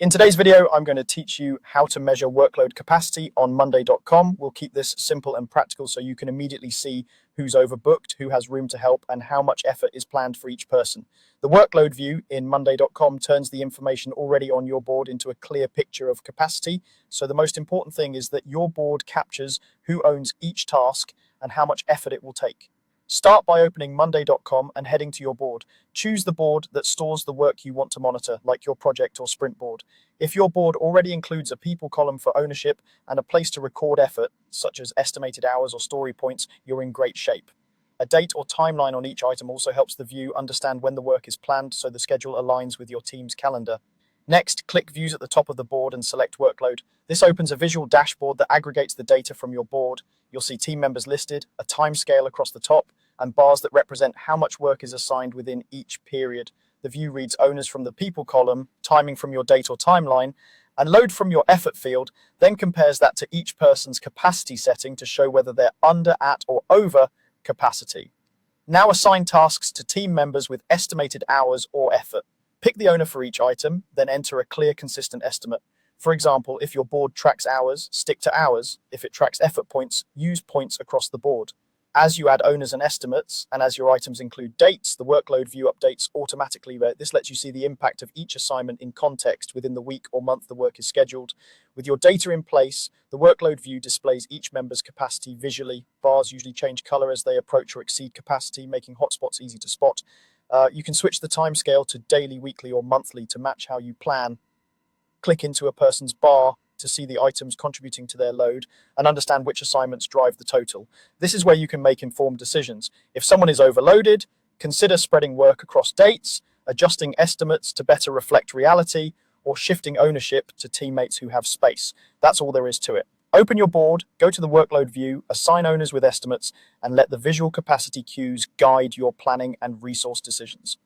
In today's video, I'm going to teach you how to measure workload capacity on Monday.com. We'll keep this simple and practical so you can immediately see who's overbooked, who has room to help, and how much effort is planned for each person. The Workload View in Monday.com turns the information already on your board into a clear picture of capacity. So the most important thing is that your board captures who owns each task and how much effort it will take. Start by opening Monday.com and heading to your board. Choose the board that stores the work you want to monitor, like your project or sprint board. If your board already includes a people column for ownership and a place to record effort, such as estimated hours or story points, you're in great shape. A date or timeline on each item also helps the view understand when the work is planned, so the schedule aligns with your team's calendar. Next, click Views at the top of the board and select Workload. This opens a visual dashboard that aggregates the data from your board. You'll see team members listed, a time scale across the top, and bars that represent how much work is assigned within each period. The view reads owners from the people column, timing from your date or timeline, and load from your effort field, then compares that to each person's capacity setting to show whether they're under, at, or over capacity. Now assign tasks to team members with estimated hours or effort. Pick the owner for each item, then enter a clear, consistent estimate. For example, if your board tracks hours, stick to hours. If it tracks effort points, use points across the board. As you add owners and estimates, and as your items include dates, the workload view updates automatically. This lets you see the impact of each assignment in context within the week or month the work is scheduled. With your data in place, the workload view displays each member's capacity visually. Bars usually change color as they approach or exceed capacity, making hotspots easy to spot. You can switch the timescale to daily, weekly, or monthly to match how you plan. Click into a person's bar to see the items contributing to their load and understand which assignments drive the total. This is where you can make informed decisions. If someone is overloaded, consider spreading work across dates, adjusting estimates to better reflect reality, or shifting ownership to teammates who have space. That's all there is to it. Open your board, go to the workload view, assign owners with estimates, and let the visual capacity cues guide your planning and resource decisions.